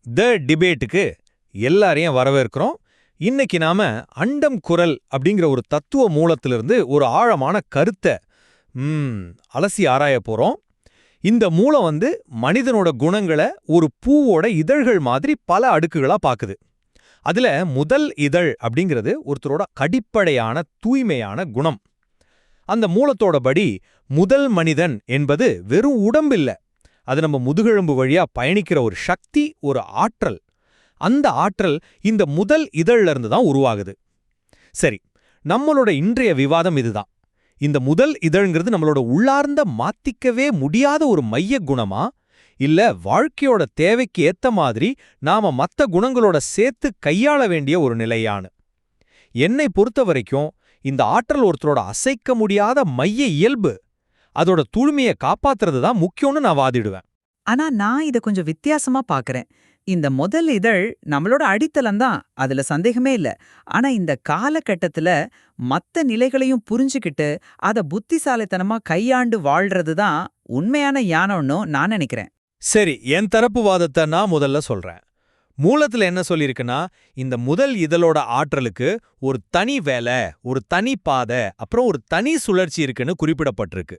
த டிபேட்டுக்கு எல்லாரையும் வரவேற்கிறோம். இன்னைக்கு நாம அண்டம் குரல் அப்படிங்கிற ஒரு தத்துவ மூலத்திலிருந்து ஒரு ஆழமான கருத்தை அலசி ஆராய போறோம். இந்த மூலம் மனிதனோட குணங்களை ஒரு பூவோட இதழ்கள் மாதிரி பல அடுக்குகளா பாக்குது. அதுல முதல் இதழ் அப்படிங்கிறது ஒருத்தரோட அடிப்படையான தூய்மையான குணம். அந்த மூலத்தோட படி முதல் மனிதன் என்பது வெறும் உடம்பில்ல, அது நம்ம முதுகெலும்பு வழியா பயணிக்கிற ஒரு சக்தி, ஒரு ஆற்றல். அந்த ஆற்றல் இந்த முதல் இதழ்ல இருந்து தான் உருவாகுது. சரி, நம்மளோட இன்றைய விவாதம் இதுதான். இந்த முதல் இதழ்ங்கிறது நம்மளோட உள்ளார்ந்த மாத்திக்கவே முடியாத ஒரு மைய குணமா, இல்ல வாழ்க்கையோட தேவைக்கு ஏத்த மாதிரி நாம மத்த குணங்களோட சேர்த்து கையாள வேண்டிய ஒரு நிலையானு? என்னை பொறுத்த வரைக்கும் இந்த ஆற்றல் ஒருத்தரோட அசைக்க முடியாத மைய இயல்பு, அதோட தூய்மையை காப்பாத்துறது தான் முக்கியம்னு நான் வாதிடுவேன். ஆனா நான் இத கொஞ்சம் வித்தியாசமா பாக்குறேன். இந்த முதல் இதழ் நம்மளோட அடித்தளம் தான், அதுல சந்தேகமே இல்ல. ஆனா இந்த காலகட்டத்துல மத்த நிலைகளையும் புரிஞ்சுக்கிட்டு அத புத்திசாலித்தனமா கையாண்டு வாழ்றது தான் உண்மையான ஞானம்னு நான் நினைக்கிறேன். சரி, என் தரப்பு வாதத்தை நான் முதல்ல சொல்றேன். மூலத்துல என்ன சொல்லியிருக்குன்னா, இந்த முதல் இதழோட ஆற்றலுக்கு ஒரு தனி வேலை, ஒரு தனி பாதை, அப்புறம் ஒரு தனி சுழற்சி இருக்குன்னு குறிப்பிடப்பட்டிருக்கு.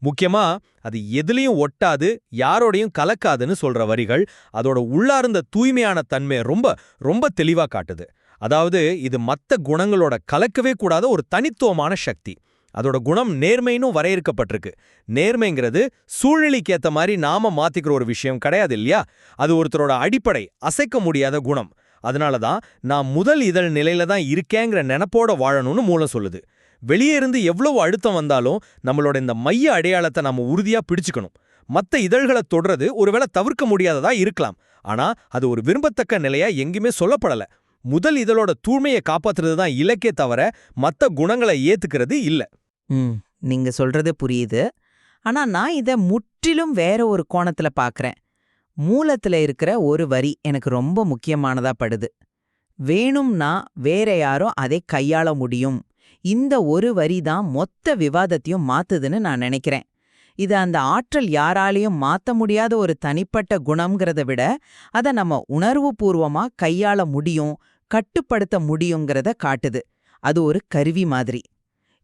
முக்கியமா அது எதுலயும் ஒட்டாது, யாரோடையும் கலக்காதுன்னு சொல்ற வரிகள் அதோட உள்ளார்ந்த தூய்மையான தன்மையை ரொம்ப ரொம்ப தெளிவா காட்டுது. அதாவது இது மத்த குணங்களோட கலக்கவே கூடாத ஒரு தனித்துவமான சக்தி. அதோட குணம் நேர்மைன்னு வரையறுக்கப்பட்டிருக்கு. நேர்மைங்கிறது சூழ்நிலைக்கு ஏத்த மாதிரி நாம மாத்திக்கிற ஒரு விஷயம் கிடையாது இல்லையா? அது ஒருத்தரோட அடிப்படை, அசைக்க முடியாத குணம். அதனாலதான் நான் முதல் இதழ் நிலையில தான் இருக்கேங்கிற நினைப்போட வாழணும்னு மூலம் சொல்லுது. வெளியே இருந்து எவ்வளவு அழுத்தம் வந்தாலும் நம்மளோட இந்த மைய அடையாளத்தை நாம உறுதியா பிடிச்சுக்கணும். மத்த இதழ்களை தொடர்றது ஒருவேளை தவிர்க்க முடியாததா இருக்கலாம், ஆனா அது ஒரு விரும்பத்தக்க நிலையா எங்குமே சொல்லப்படல. முதல் இதழோட தூய்மையை காப்பாத்துறது தான் இலக்கே தவிர மத்த குணங்களை ஏத்துக்கிறது இல்ல. நீங்க சொல்றது புரியுது. ஆனா நான் இத முற்றிலும் வேற ஒரு கோணத்துல பாக்குறேன். மூலத்துல இருக்கிற ஒரு வரி எனக்கு ரொம்ப முக்கியமானதா படுது. வேணும்னா வேற யாரும் அதை கையாள முடியும். இந்த ஒரு வரி தான் மொத்த விவாதத்தையும் மாத்துதுன்னு நான் நினைக்கிறேன். இது அந்த ஆற்றல் யாராலையும் மாத்த முடியாத ஒரு தனிப்பட்ட குணம்ங்கிறத விட அத நம்ம உணர்வுபூர்வமா கையாள முடியும், கட்டுப்படுத்த முடியுங்கிறத காட்டுது. அது ஒரு கருவி மாதிரி.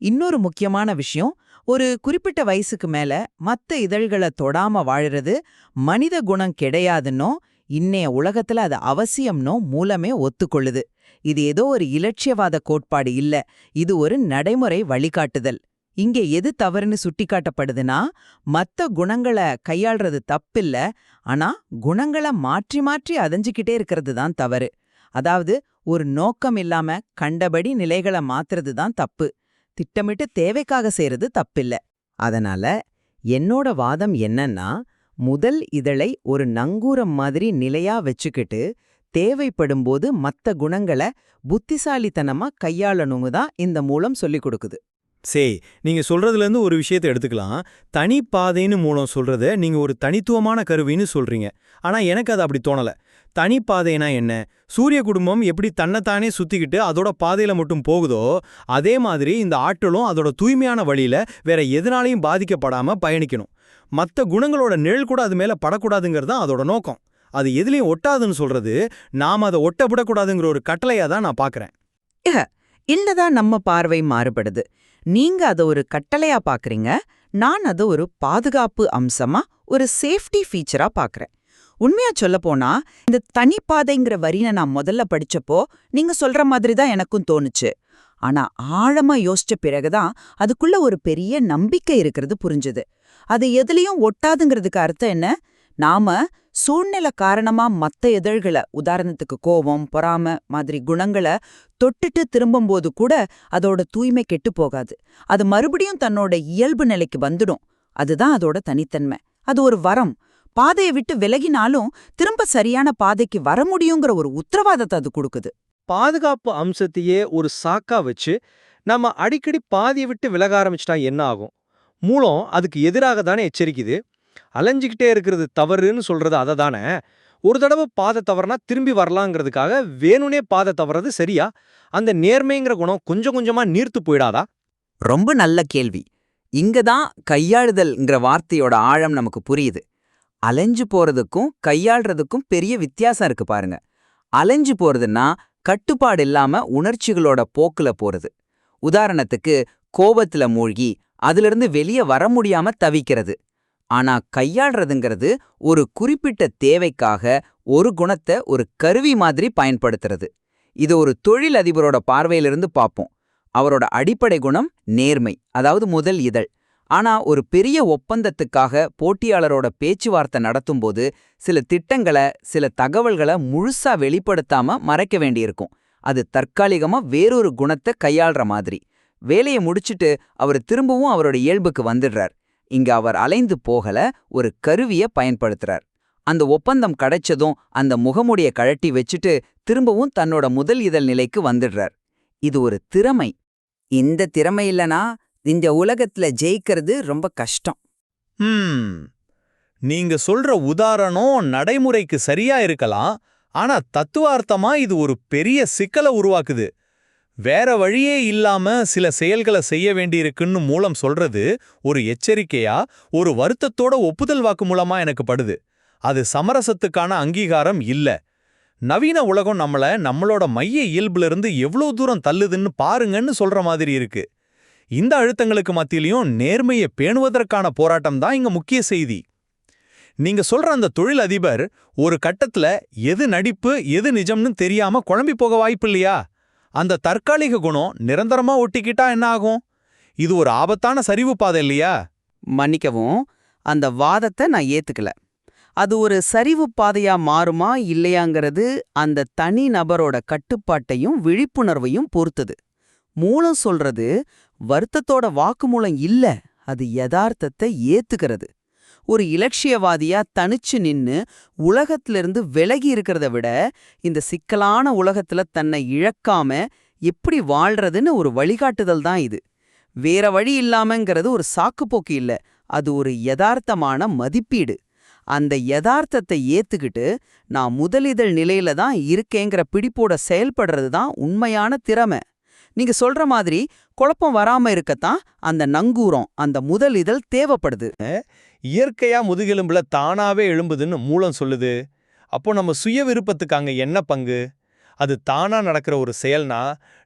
இன்னொரு முக்கியமான விஷயம், ஒரு குறிப்பிட்ட வயசுக்கு மேல மத்த இதழ்களை தொடாம வாழறது மனித குணம் கிடையாதுன்னோ, இன்னைய உலகத்துல அது அவசியம்னோ மூலமே ஒத்துக்கொள்ளுது. இது ஏதோ ஒரு இலட்சியவாத கோட்பாடு இல்ல, இது ஒரு நடைமுறை வழிகாட்டுதல். இங்கே எது தவறுன்னு சுட்டிக்காட்டப்படுதுன்னா, மத்த குணங்களை கையாள்றது தப்பில்ல, ஆனா குணங்களை மாற்றி மாற்றி அதைஞ்சுக்கிட்டே இருக்கிறது தான் தவறு. அதாவது ஒரு நோக்கம் இல்லாம கண்டபடி நிலைகளை மாத்துறது தான் தப்பு. திட்டமிட்டு தேவைக்காக செய்யறது தப்பில்ல. அதனால என்னோட வாதம் என்னன்னா, முதல் இதழை ஒரு நங்கூரம் மாதிரி நிலையா வச்சுக்கிட்டு தேவைப்படும்போது மத்த குணங்களை புத்திசாலித்தனமா கையாளணுங்க தான் இந்த மூலம் சொல்லிக் கொடுக்குது. சரி, நீங்க சொல்றதுலேருந்து ஒரு விஷயத்தை எடுத்துக்கலாம். தனி பாதைன்னு மூலம் சொல்றத நீங்க ஒரு தனித்துவமான கருவின்னு சொல்றீங்க. ஆனா எனக்கு அது அப்படி தோணல. தனி பாதைனா என்ன? சூரிய குடும்பம் எப்படி தன்னைத்தானே சுத்திக்கிட்டு அதோட பாதையில மட்டும் போகுதோ, அதே மாதிரி இந்த ஆற்றலும் அதோட தூய்மையான வழியில வேற எதனாலையும் பாதிக்கப்படாம பயணிக்கணும். மத்த குணங்களோட நிழல் கூட அது மேல படக்கூடாதுங்கிறது தான் அதோட நோக்கம். அது எதுலையும் ஒட்டாதுன்னு சொல்றது நாம அதை ஒட்டப்படக்கூடாதுங்கிற ஒரு கட்டளையா தான் நான் பாக்குறேன். இல்லதான் நம்ம பார்வை மாறுபடுது. நீங்க அத ஒரு கட்டளையா பாக்குறீங்க, நான் அது ஒரு பாதுகாப்பு அம்சமா, ஒரு சேஃப்டி ஃபீச்சரா பாக்குறேன். உண்மையா சொல்லப்போனா இந்த தனிப்பாதைங்கிற வரியை நான் முதல்ல படிச்சப்போ நீங்க சொல்ற மாதிரி தான் எனக்கும் தோணுச்சு. ஆனா ஆழமா யோசிச்ச பிறகுதான் அதுக்குள்ள ஒரு பெரிய நம்பிக்கை இருக்கிறது புரிஞ்சுது. அது எதுலயும் ஒட்டாதுங்கிறதுக்கு அர்த்தம் என்ன? நாம சூழ்நிலை காரணமா மத்த இதழ்களை, உதாரணத்துக்கு கோபம், பொறாம மாதிரி குணங்களை தொட்டுட்டு திரும்பும்போது கூட அதோட தூய்மை கெட்டு போகாது. அது மறுபடியும் தன்னோட இயல்பு நிலைக்கு வந்துடும். அதுதான் அதோட தனித்தன்மை. அது ஒரு வரம். பாதையை விட்டு விலகினாலும் திரும்ப சரியான பாதைக்கு வர முடியுங்கிற ஒரு உத்தரவாதத்தை அது கொடுக்குது. பாதுகாப்பு அம்சத்தையே ஒரு சாக்கா வச்சு நம்ம அடிக்கடி பாதையை விட்டு விலக ஆரம்பிச்சிட்டா என்ன ஆகும்? மூலம் அதுக்கு எதிராக தானே எச்சரிக்குது. அலைஞ்சிக்கிட்டே இருக்கிறது தவறுன்னு சொல்றது அதை தானே. ஒரு தடவை பாதை தவறுனா திரும்பி வரலாங்கிறதுக்காக வேணுனே பாதை தவறது சரியா? அந்த நேர்மைங்கிற குணம் கொஞ்சம் கொஞ்சமா நீர்த்து போயிடாதா? ரொம்ப நல்ல கேள்வி. இங்கதான் கையாளுதல்ங்கிற வார்த்தையோட ஆழம் நமக்கு புரியுது. அலைஞ்சு போறதுக்கும் கையாள்றதுக்கும் பெரிய வித்தியாசம் இருக்கு பாருங்க. அலைஞ்சு போறதுன்னா கட்டுப்பாடு இல்லாம உணர்ச்சிகளோட போக்குல போறது. உதாரணத்துக்கு கோபத்துல மூழ்கி அதிலிருந்து வெளியே வர முடியாம தவிக்கிறது. ஆனா கையாள்றதுங்கிறது ஒரு குறிப்பிட்ட தேவைக்காக ஒரு குணத்தை ஒரு கருவி மாதிரி பயன்படுத்துறது. இது ஒரு தொழில் அதிபரோட பார்வையிலிருந்து பார்ப்போம். அவரோட அடிப்படை குணம் நேர்மை, அதாவது முதல் இதழ். ஆனா ஒரு பெரிய ஒப்பந்தத்துக்காக போட்டியாளரோட பேச்சுவார்த்தை நடத்தும்போது சில திட்டங்களை, சில தகவல்களை முழுசா வெளிப்படுத்தாம மறைக்க வேண்டியிருக்கும். அது தற்காலிகமா வேறொரு குணத்தை கையாள்ற மாதிரி. வேலையை முடிச்சிட்டு அவர் திரும்பவும் அவரோட இயல்புக்கு வந்துடுறார். இங்க அவர் அலைந்து போகல, ஒரு கருவிய பயன்படுத்துறார். அந்த ஒப்பந்தம் கிடைச்சதும் அந்த முகமுடிய கழட்டி வச்சுட்டு திரும்பவும் தன்னோட முதல் இதழ் நிலைக்கு வந்துடுறார். இது ஒரு திறமை. இந்த திறமை இல்லனா இந்த உலகத்துல ஜெயிக்கிறது ரொம்ப கஷ்டம். நீங்க சொல்ற உதாரணம் நடைமுறைக்கு சரியா இருக்கலாம். ஆனா தத்துவார்த்தமா இது ஒரு பெரிய சிக்கலை உருவாக்குது. வேற வழியே இல்லாம சில செயல்களை செய்ய வேண்டியிருக்குன்னு மூலம் சொல்றது ஒரு எச்சரிக்கையா, ஒரு வருத்தத்தோட ஒப்புதல் வாக்கு மூலமா எனக்கு படுது. அது சமரசத்துக்கான அங்கீகாரம் இல்ல. நவீன உலகம் நம்மளோட மைய இயல்புல எவ்வளவு தூரம் தள்ளுதுன்னு பாருங்கன்னு சொல்ற மாதிரி இருக்கு. இந்த அழுத்தங்களுக்கு மத்தியிலையும் நேர்மையை பேணுவதற்கான போராட்டம் தான் இங்க முக்கிய செய்தி. நீங்க சொல்ற அந்த தொழில் அதிபர் ஒரு கட்டத்துல எது நடிப்பு எது நிஜம்னு தெரியாம குழம்பி போக வாய்ப்பு இல்லையா? அந்த தற்காலிக குணம் நிரந்தரமா ஒட்டிக்கிட்டா என்ன ஆகும்? இது ஒரு ஆபத்தான சரிவு பாதை இல்லையா? மன்னிக்கவும், அந்த வாதத்தை நான் ஏத்துக்கல. அது ஒரு சரிவு பாதையா மாறுமா இல்லையாங்கிறது அந்த தனி நபரோட கட்டுப்பாட்டையும் விழிப்புணர்வையும் பொறுத்தது. மூலம் சொல்றது வருத்தத்தோட வாக்குமூலம் இல்ல, அது யதார்த்தத்தை ஏத்துக்கிறது. ஒரு இலட்சியவாதியா தனிச்சு நின்னு உலகத்திலிருந்து விலகி இருக்கிறத விட இந்த சிக்கலான உலகத்துல தன்னை இழக்காம எப்படி வாழ்றதுன்னு ஒரு வழிகாட்டுதல் தான் இது. வேற வழி இல்லாமங்கிறது ஒரு சாக்குப்போக்கு இல்ல, அது ஒரு யதார்த்தமான மதிப்பீடு. அந்த யதார்த்தத்தை ஏத்துக்கிட்டு நான் முதலிதழ் நிலையில தான் இருக்கேங்கிற பிடிப்போட செயல்படுறது தான் உண்மையான திறமை. நீங்க சொல்ற மாதிரி குழப்பம் வராம இருக்கத்தான் அந்த நங்கூரம், அந்த முதல் இதழ் தேவைப்படுது. இயற்கையா முதுகெலும்புல தானாவே எழும்புதுன்னு மூலம் சொல்லுது. அப்போ நம்ம சுய விருப்பத்துக்கு அங்க என்ன பங்கு? அது தானா நடக்கிற ஒரு செயல்னா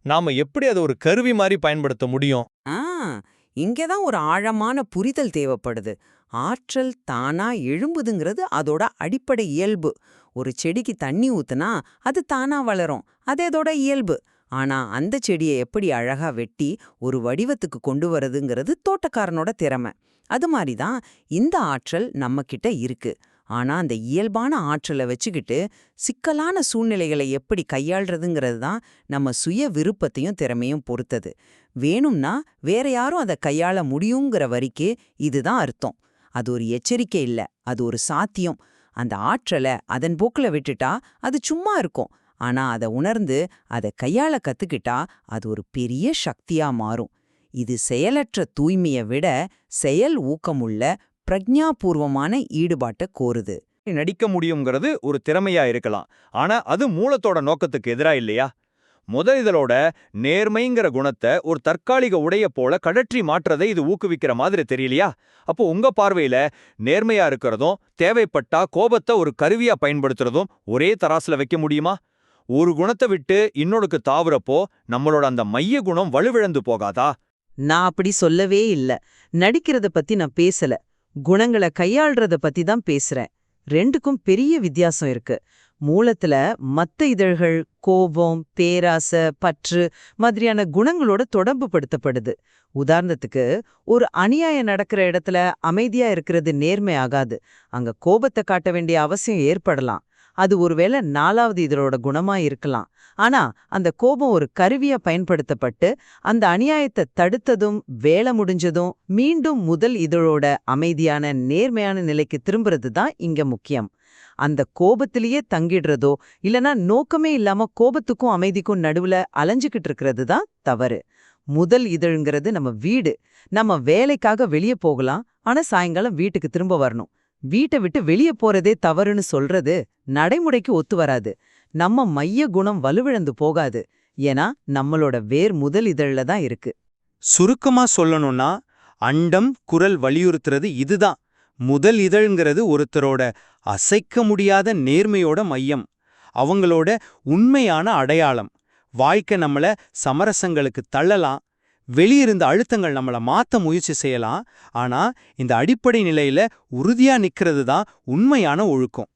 நாம எப்படி அதை ஒரு கருவி மாதிரி பயன்படுத்த முடியும்? இங்கதான் ஒரு ஆழமான புரிதல் தேவைப்படுது. ஆற்றல் தானா எழும்புதுங்கிறது அதோட அடிப்படை இயல்பு. ஒரு செடிக்கு தண்ணி ஊத்துனா அது தானா வளரும், அது அதோட இயல்பு. ஆனா அந்த செடியை எப்படி அழகா வெட்டி ஒரு வடிவத்துக்கு கொண்டு வரதுங்கிறது தோட்டக்காரனோட திறமை. அது மாதிரிதான் இந்த ஆற்றல் நம்ம கிட்ட இருக்கு. ஆனா அந்த இயல்பான ஆற்றலை வச்சுக்கிட்டு சிக்கலான சூழ்நிலைகளை எப்படி கையாள்றதுங்கிறது தான் நம்ம சுய விருப்பத்தையும் திறமையும் பொறுத்தது. வேணும்னா வேற யாரும் அதை கையாள முடியுங்கிற வரிக்கு இதுதான் அர்த்தம். அது ஒரு எச்சரிக்கை இல்ல, அது ஒரு சாத்தியம். அந்த ஆற்றலை அதன் போக்குல விட்டுட்டா அது சும்மா இருக்கும். ஆனா அதை உணர்ந்து அதை கையாள கத்துக்கிட்டா அது ஒரு பெரிய சக்தியா மாறும். இது செயலற்ற தூய்மையை விட செயல் ஊக்கமுள்ள பிரஜ்ஞாபூர்வமான ஈடுபாட்டை கோருது. நடிக்க முடியுங்கிறது ஒரு திறமையா இருக்கலாம். ஆனா அது மூலத்தோட நோக்கத்துக்கு எதிரா இல்லையா? முதலிதழோட நேர்மைங்கிற குணத்தை ஒரு தற்காலிக உடைய போல கடற்றி மாற்றதை இது ஊக்குவிக்கிற மாதிரி தெரியலையா? அப்போ உங்க பார்வையில நேர்மையா இருக்கிறதும் தேவைப்பட்டா கோபத்தை ஒரு கருவியா பயன்படுத்துறதும் ஒரே தராசுல வைக்க முடியுமா? ஒரு குணத்தை விட்டு இன்னொருக்கு தாவுறப்போ நம்மளோட அந்த மைய குணம் வலுவிழந்து போகாதா? நான் அப்படி சொல்லவே இல்ல. நடிக்கிறத பத்தி நான் பேசல, குணங்களை கையாள்றத பத்தி தான் பேசுறேன். ரெண்டுக்கும் பெரிய வித்தியாசம் இருக்கு. மூலத்துல மத்த இதழ்கள் கோபம், பேராசை, பற்று மாதிரியான குணங்களோட தொடர்பு படுத்தப்படுது. உதாரணத்துக்கு ஒரு அநியாயம் நடக்கிற இடத்துல அமைதியா இருக்கிறது நேர்மை ஆகாது. அங்க கோபத்தை காட்ட வேண்டிய அவசியம் ஏற்படலாம். அது ஒருவேளை 4வது இதழோட குணமா இருக்கலாம். ஆனா அந்த கோபம் ஒரு கருவியா பயன்படுத்தப்பட்டு அந்த அநியாயத்தை தடுத்ததும் வேலை முடிஞ்சதும் மீண்டும் முதல் இதழோட அமைதியான நேர்மையான நிலைக்கு திரும்புறது தான் இங்க முக்கியம். அந்த கோபத்திலேயே தங்கிடுறதோ இல்லனா நோக்கமே இல்லாம கோபத்துக்கும் அமைதிக்கும் நடுவுல அலைஞ்சுக்கிட்டு இருக்கிறது தான் தவறு. முதல் இதழ்ங்கிறது நம்ம வீடு. நம்ம வேலைக்காக வெளியே போகலாம், ஆனா சாயங்காலம் வீட்டுக்கு திரும்ப வரணும். வீட்டை விட்டு வெளியே போறதே தவறுன்னு சொல்றது நடைமுறைக்கு ஒத்து வராது. நம்ம மைய குணம் வலுவிழந்து போகாது. ஏன்னா நம்மளோட வேர் முதல் இதழ்ல தான் இருக்கு. சுருக்கமா சொல்லணும்னா அண்டம் குரல் வலியுறுத்துறது இதுதான். முதல் இதழ்ங்கிறது ஒருத்தரோட அசைக்க முடியாத நேர்மையோட மையம், அவங்களோட உண்மையான அடையாளம். வாழ்க்கை நம்மள சமரசங்களுக்கு தள்ளலாம், வெளியிருந்த அழுத்தங்கள் நம்மள மாத்த முயற்சி செய்யலாம். ஆனா இந்த அடிப்படை நிலையில உறுதியா நிக்கிறது தான் உண்மையான ஒழுக்கம்.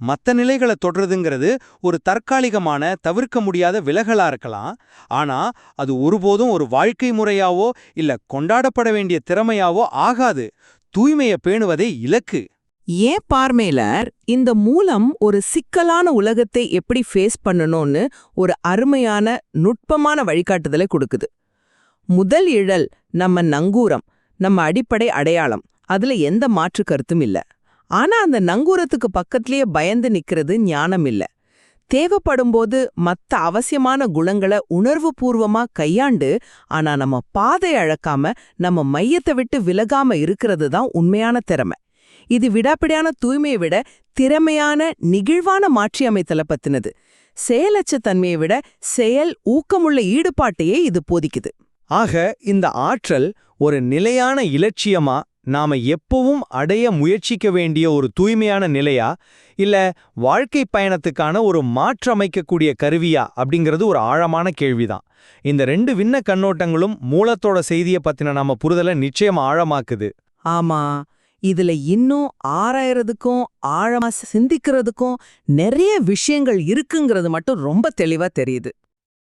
மத்த நிலைகளை தொடர்றதுங்கிறது ஒரு தற்காலிகமான தவிர்க்க முடியாத விலகலா இருக்கலாம். ஆனா அது ஒருபோதும் ஒரு வாழ்க்கை முறையாவோ இல்ல கொண்டாடப்பட வேண்டிய திறமையாவோ ஆகாது. தூய்மைய பேணுவதே இலக்கு. ஏன் பார்மேலர் இந்த மூலம் ஒரு சிக்கலான உலகத்தை எப்படி ஃபேஸ் பண்ணணும்னு ஒரு அருமையான நுட்பமான வழிகாட்டுதலை கொடுக்குது. முதல் இழல் நம்ம நங்கூரம், நம்ம அடிப்படை அடையாளம், அதுல எந்த மாற்று கருத்தும் இல்ல. ஆனா அந்த நங்கூரத்துக்கு பக்கத்திலேயே பயந்து நிக்கிறது ஞானம் இல்ல. தேவைப்படும்போது மத்த அவசியமான குணங்களை உணர்வுபூர்வமா கையாண்டு, ஆனா நம்ம பாதை அழக்காம நம்ம மையத்தை விட்டு விலகாம இருக்கிறது தான் உண்மையான திறமை. இது விடாப்பிடியான தூய்மையை விட திறமையான நெகிழ்வான மாற்றியமைத்தலை பத்தினது. செயலற்ற தன்மையை விட செயல் ஊக்கமுள்ள ஈடுபாட்டையே இது போதிக்குது. ஆக இந்த ஆற்றல் ஒரு நிலையான இலட்சியமா, நாம எப்பவும் அடைய முயற்சிக்க வேண்டிய ஒரு தூய்மையான நிலையா, இல்ல வாழ்க்கை பயணத்துக்கான ஒரு மாற்றமைக்கக்கூடிய கருவியா அப்படிங்கிறது ஒரு ஆழமான கேள்விதான். இந்த ரெண்டு விண்ண கண்ணோட்டங்களும் மூலத்தோட செய்தியை பத்தின நம்ம புரிதலை நிச்சயம் ஆழமாக்குது. ஆமா, இதுல இன்னும் ஆராயறதுக்கும் ஆழமா சிந்திக்கிறதுக்கும் நிறைய விஷயங்கள் இருக்குங்கிறது மட்டும் ரொம்ப தெளிவா தெரியுது.